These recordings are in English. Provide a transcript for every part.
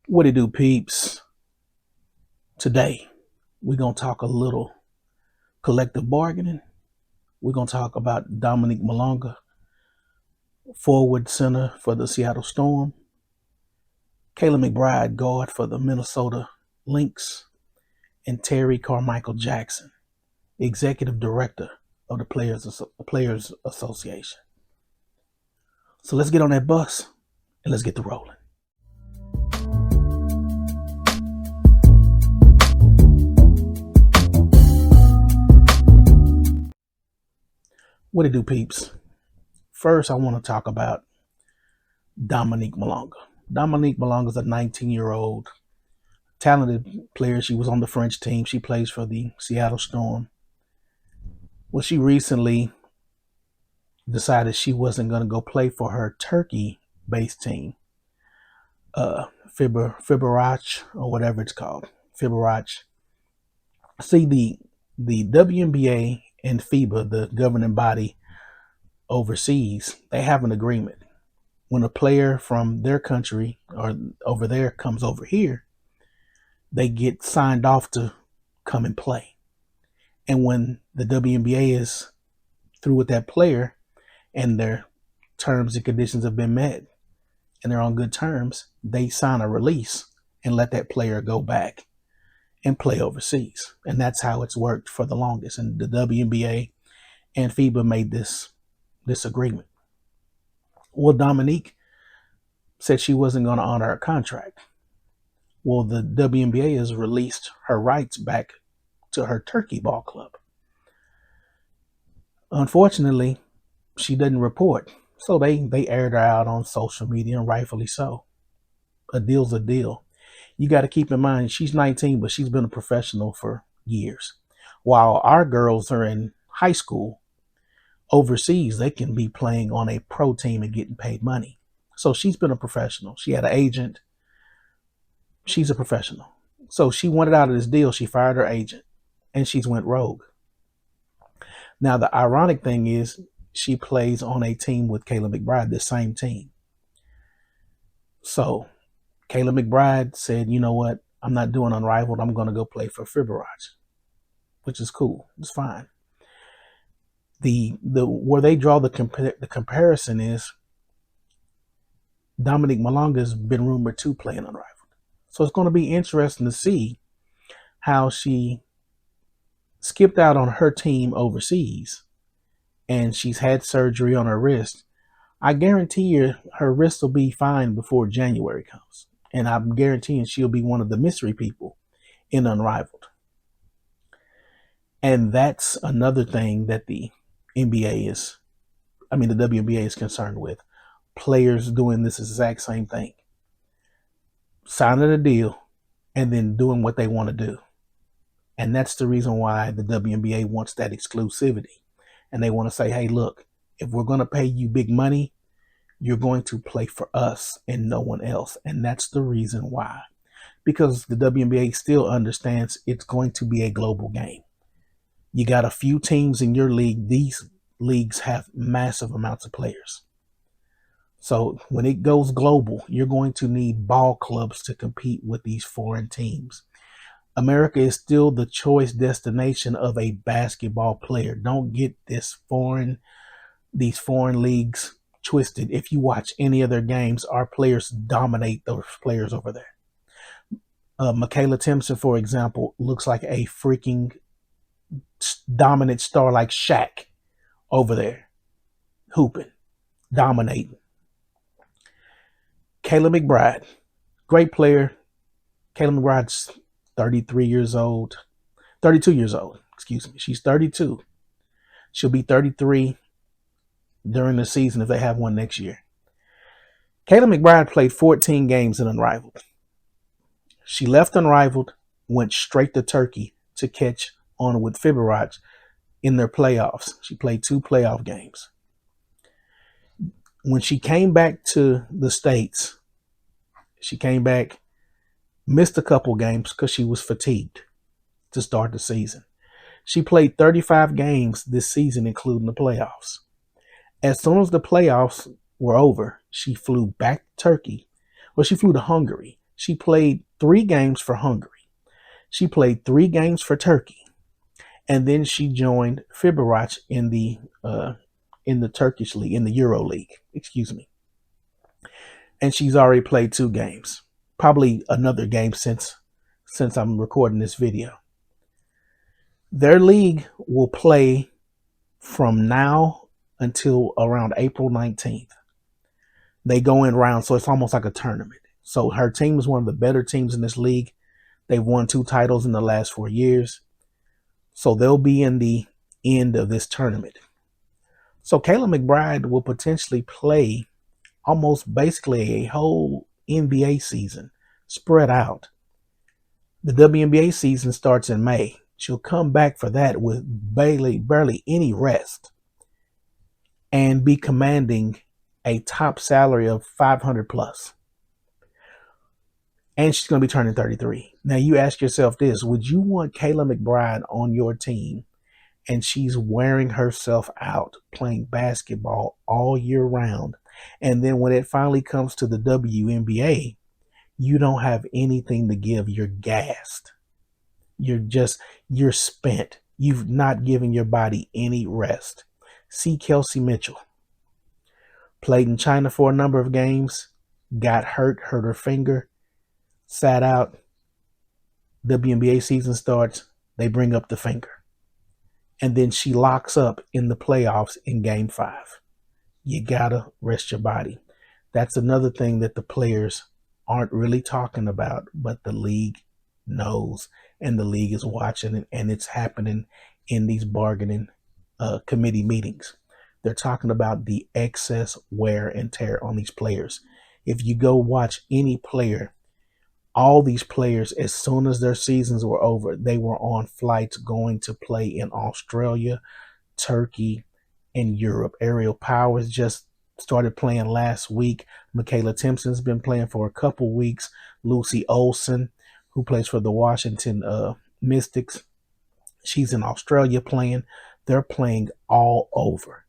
What it do, peeps? Today, we're going to talk a little collective bargaining. We're going to talk about Dominique Malonga, forward center for the Seattle Storm, Kayla McBride, guard for the Minnesota Lynx, and Terry Carmichael Jackson, executive director of the Players Association. So let's get on that bus and let's get to rolling. What it do, peeps? First, I want to talk about Dominique Malonga. Dominique Malonga is a 19-year-old talented player. She was on the French team. She plays for the Seattle Storm. Well, she recently decided she wasn't going to go play for her Turkey-based team, Fiberac or whatever it's called, Fiberac. See, the WNBA and FIBA, the governing body overseas, they have an agreement. When a player from their country or over there comes over here, they get signed off to come and play. And when the WNBA is through with that player and their terms and conditions have been met and they're on good terms, they sign a release and let that player go back and play overseas. And that's how it's worked for the longest. And the WNBA and FIBA made this agreement. Well, Dominique said she wasn't going to honor her contract. Well, the WNBA has released her rights back to her Turkey ball club. Unfortunately, she didn't report. So they aired her out on social media, and rightfully so. A deal's a deal. You got to keep in mind, she's 19, but she's been a professional for years. While our girls are in high school, overseas, they can be playing on a pro team and getting paid money. So she's been a professional. She had an agent. She's a professional. So she wanted out of this deal. She fired her agent and she's went rogue. Now, the ironic thing is she plays on a team with Kayla McBride, the same team. So Kayla McBride said, you know what? I'm not doing Unrivaled. I'm going to go play for Fiberac, which is cool. It's fine. The where they draw the comparison is Dominique Malonga has been rumored to play in Unrivaled. So it's going to be interesting to see how she skipped out on her team overseas and she's had surgery on her wrist. I guarantee you her wrist will be fine before January comes. And I'm guaranteeing she'll be one of the mystery people in Unrivaled. And that's another thing that the WNBA is concerned with. Players doing this exact same thing. Signing a deal and then doing what they want to do. And that's the reason why the WNBA wants that exclusivity. And they want to say, hey, look, if we're going to pay you big money, you're going to play for us and no one else. And that's the reason why. Because the WNBA still understands it's going to be a global game. You got a few teams in your league. These leagues have massive amounts of players. So when it goes global, you're going to need ball clubs to compete with these foreign teams. America is still the choice destination of a basketball player. Don't get these foreign leagues twisted. If you watch any of their games, our players dominate those players over there. Michaela Timpson, for example, looks like a freaking dominant star like Shaq over there, hooping, dominating. Kayla McBride, great player. Kayla McBride's 32 years old. Excuse me. She's 32. She'll be 33 during the season if they have one next year. Kayla McBride played 14 games in Unrivaled. She left Unrivaled, went straight to Turkey to catch on with Fiberac in their playoffs. She played 2 playoff games. When she came back to the States, she came back, missed a couple games because she was fatigued to start the season. She played 35 games this season, including the playoffs. As soon as the playoffs were over, she flew back to Turkey. Well, she flew to Hungary. She played 3 games for Hungary. She played 3 games for Turkey, and then she joined Fibarach in the Turkish league, in the Euro League. Excuse me. And she's already played 2 games. Probably another game since I'm recording this video. Their league will play from now until around April 19th. They go in rounds, so it's almost like a tournament. So her team is one of the better teams in this league. They've won 2 titles in the last 4 years. So they'll be in the end of this tournament. So Kayla McBride will potentially play almost basically a whole NBA season spread out. The WNBA season starts in May. She'll come back for that with barely any rest and be commanding a top salary of 500 plus. And she's going to be turning 33. Now you ask yourself this, would you want Kayla McBride on your team and she's wearing herself out playing basketball all year round, and then when it finally comes to the WNBA, you don't have anything to give? You're gassed. You're spent. You've not given your body any rest. See Kelsey Mitchell. Played in China for a number of games, got hurt her finger, sat out. WNBA season starts, they bring up the finger. And then she locks up in the playoffs in game 5. You gotta rest your body. That's another thing that the players aren't really talking about, but the league knows, and the league is watching, and it's happening in these bargaining committee meetings. They're talking about the excess wear and tear on these players. If you go watch any player, all these players, as soon as their seasons were over, they were on flights going to play in Australia, Turkey, and Europe. Ariel Powers just started playing last week. Michaela Timpson's been playing for a couple weeks. Lucy Olsen, who plays for the Washington Mystics, she's in Australia playing. They're playing all over.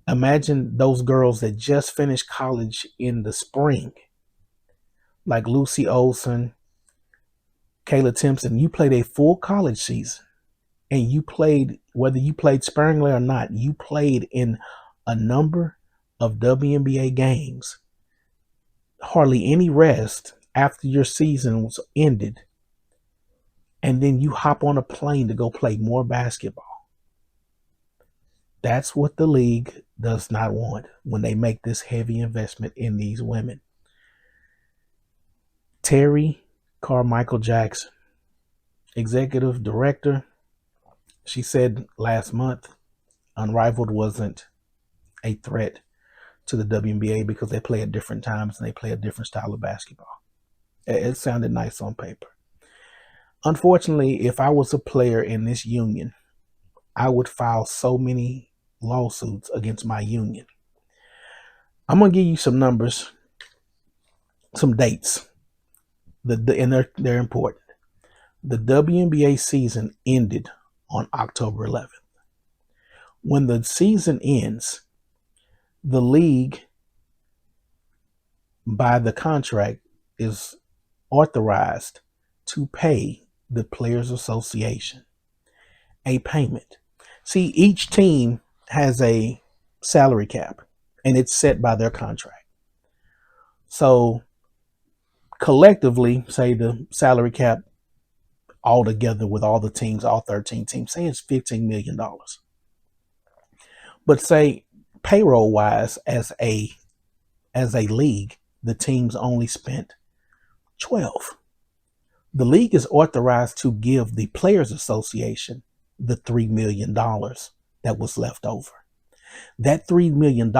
Imagine those girls that just finished college in the spring, like Lucy Olsen, Kayla Timpson. You played a full college season, and you played, whether you played sparingly or not, you played in a number of WNBA games, hardly any rest after your season was ended, and then you hop on a plane to go play more basketball. That's what the league does not want when they make this heavy investment in these women. Terry Carmichael Jackson, executive director, she said last month Unrivaled wasn't a threat to the WNBA because they play at different times and they play a different style of basketball. It sounded nice on paper. Unfortunately, if I was a player in this union, I would file so many lawsuits against my union. I'm going to give you some numbers, some dates, and they're important. The WNBA season ended on October 11th. When the season ends, the league, by the contract, is authorized to pay the Players Association a payment. See, each team has a salary cap, and it's set by their contract. So collectively, say the salary cap all together with all the teams, all 13 teams, say it's $15 million. But say payroll wise, as a league, the teams only spent 12. The league is authorized to give the Players Association the $3 million that was left over. That $3 million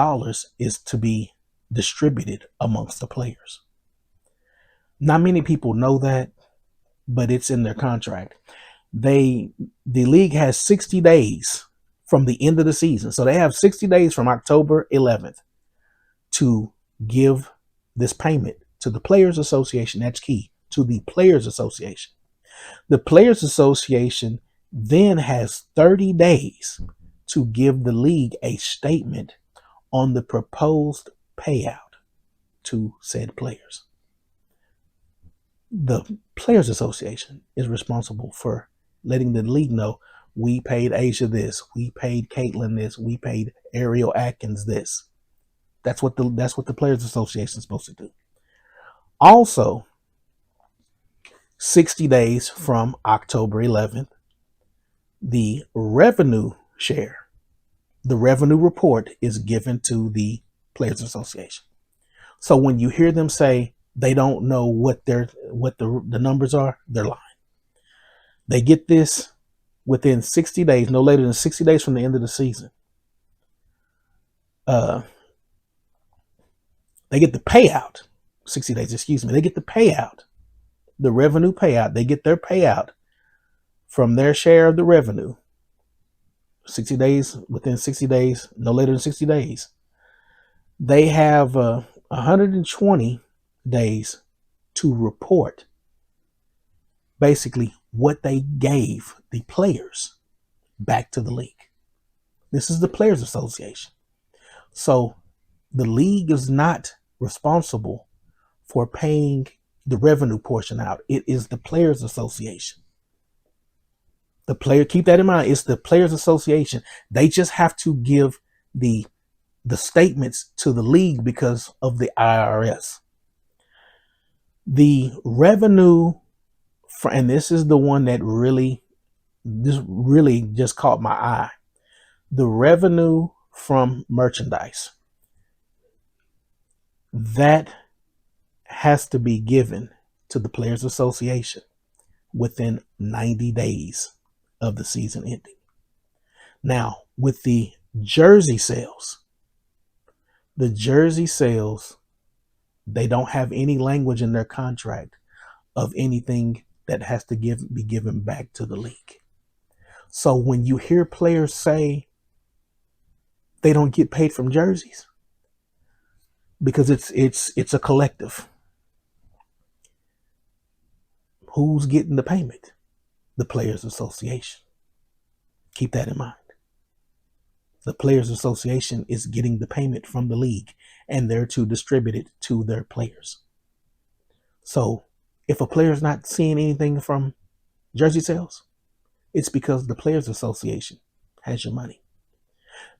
is to be distributed amongst the players. Not many people know that, but it's in their contract. The league has 60 days from the end of the season. So they have 60 days from October 11th to give this payment to the Players Association. That's key, to the Players Association. The Players Association then has 30 days to give the league a statement on the proposed payout to said players. The Players Association is responsible for letting the league know we paid Asia this, we paid Caitlin this, we paid Ariel Atkins this. That's what the Players Association is supposed to do. Also, 60 days from October 11th, the revenue share, the revenue report is given to the Players Association. So when you hear them say they don't know what the numbers are, they're lying. They get this within 60 days, no later than 60 days from the end of the season. They get the payout. 60 days, excuse me. They get the payout, the revenue payout. They get their payout from their share of the revenue. 60 days, within 60 days, no later than 60 days. They have 120 days to report basically what they gave the players back to the league. This is the Players Association. So the league is not responsible for paying the revenue portion out. It is the Players Association. Keep that in mind. It's the Players Association. They just have to give the statements to the league because of the IRS. The revenue, and this is the one that really just caught my eye. The revenue from merchandise that has to be given to the Players Association within 90 days of the season ending. Now, with the jersey sales, they don't have any language in their contract of anything that has to be given back to the league. So when you hear players say they don't get paid from jerseys, because it's a collective. Who's getting the payment? The Players Association. Keep that in mind. The Players Association is getting the payment from the league, and they're to distribute it to their players. So if a player's not seeing anything from jersey sales, it's because the Players Association has your money.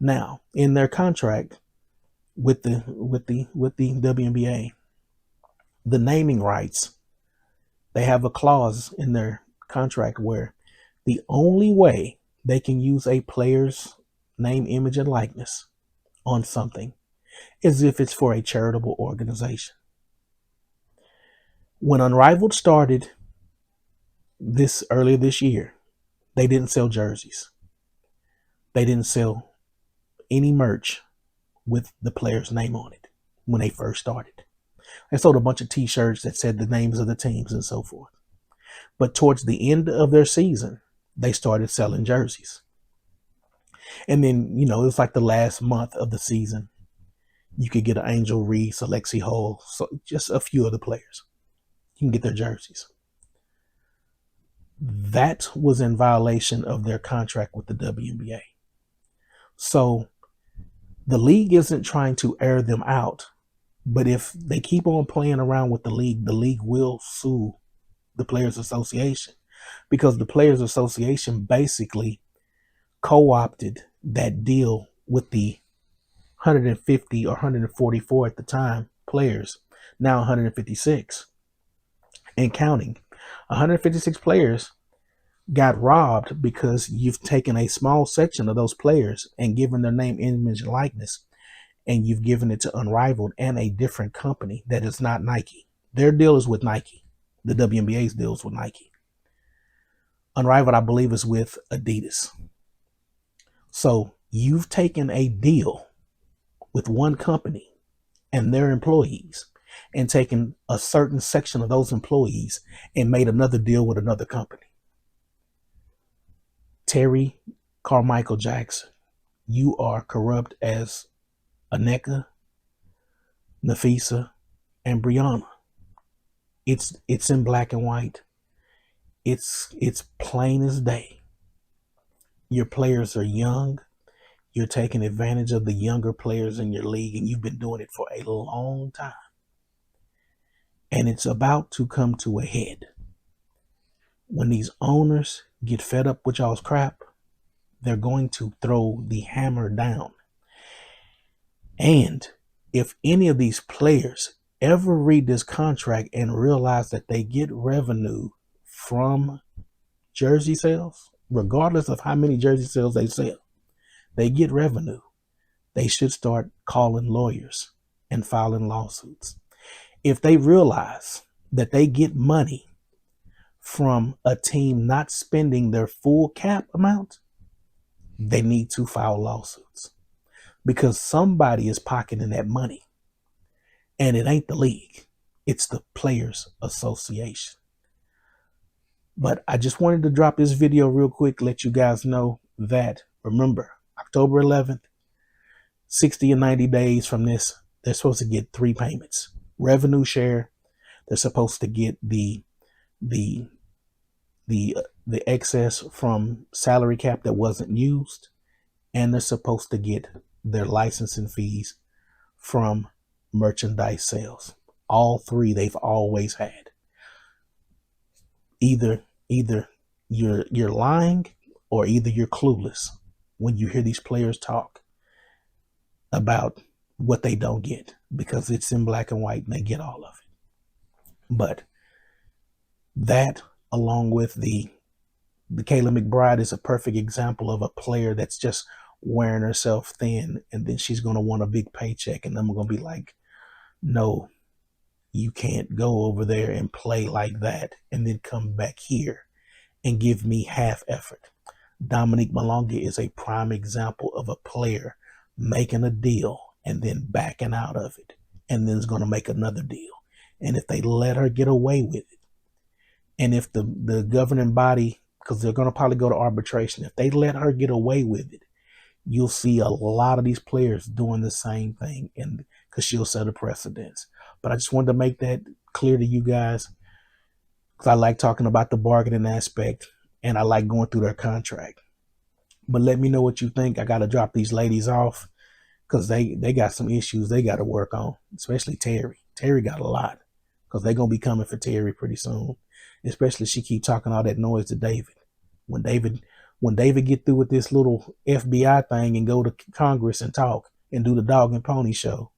Now, in their contract with the WNBA, the naming rights, they have a clause in their contract where the only way they can use a player's name, image, and likeness on something is if it's for a charitable organization. When Unrivaled started earlier this year, they didn't sell jerseys. They didn't sell any merch with the player's name on it when they first started. They sold a bunch of t-shirts that said the names of the teams and so forth. But towards the end of their season, they started selling jerseys. And then, it was like the last month of the season. You could get an Angel Reese, Alexi Hull, so just a few of the players. You can get their jerseys. That was in violation of their contract with the WNBA. So the league isn't trying to air them out, but if they keep on playing around with the league will sue the Players Association, because the Players Association basically co-opted that deal with the 150 or 144 at the time players, now 156 and counting. 156 players got robbed because you've taken a small section of those players and given their name, image, and likeness, and you've given it to Unrivaled and a different company that is not Nike. Their deal is with Nike. The WNBA's deal is with Nike. Unrivaled, I believe, is with Adidas. So you've taken a deal with one company and their employees and taken a certain section of those employees and made another deal with another company. Terry Carmichael Jackson, you are corrupt as Aneka, Nafisa, and Brianna. It's in black and white. It's plain as day. Your players are young. You're taking advantage of the younger players in your league, and you've been doing it for a long time. And it's about to come to a head. When these owners get fed up with y'all's crap, they're going to throw the hammer down. And if any of these players ever read this contract and realize that they get revenue from jersey sales, regardless of how many jersey sales they sell, they get revenue. They should start calling lawyers and filing lawsuits. If they realize that they get money from a team not spending their full cap amount, they need to file lawsuits, because somebody is pocketing that money, and it ain't the league, it's the Players Association. But I just wanted to drop this video real quick, let you guys know that, remember, October 11th, 60 and 90 days from this, they're supposed to get 3 payments. Revenue share, they're supposed to get the excess from salary cap that wasn't used, and they're supposed to get their licensing fees from merchandise sales. All 3 they've always had. Either you're lying, or either you're clueless when you hear these players talk about what they don't get, because it's in black and white and they get all of it. But that, along with the Kayla McBride, is a perfect example of a player that's just wearing herself thin, and then she's going to want a big paycheck, and I'm going to be like, no, you can't go over there and play like that and then come back here and give me half effort. Dominique Malonga is a prime example of a player making a deal and then backing out of it, and then is going to make another deal. And if they let her get away with it, and if the governing body, because they're going to probably go to arbitration, if they let her get away with it, you'll see a lot of these players doing the same thing, and because she'll set a precedence. But I just wanted to make that clear to you guys, because I like talking about the bargaining aspect, and I like going through their contract. But let me know what you think. I got to drop these ladies off, because they got some issues they got to work on, especially Terry. Terry got a lot, because they're going to be coming for Terry pretty soon, especially she keep talking all that noise to David. When David get through with this little FBI thing and go to Congress and talk and do the dog and pony show,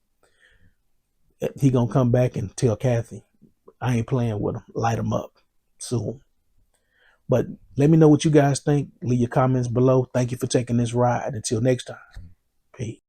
he gonna come back and tell Kathy, I ain't playing with him. Light him up soon. But let me know what you guys think. Leave your comments below. Thank you for taking this ride. Until next time. Peace.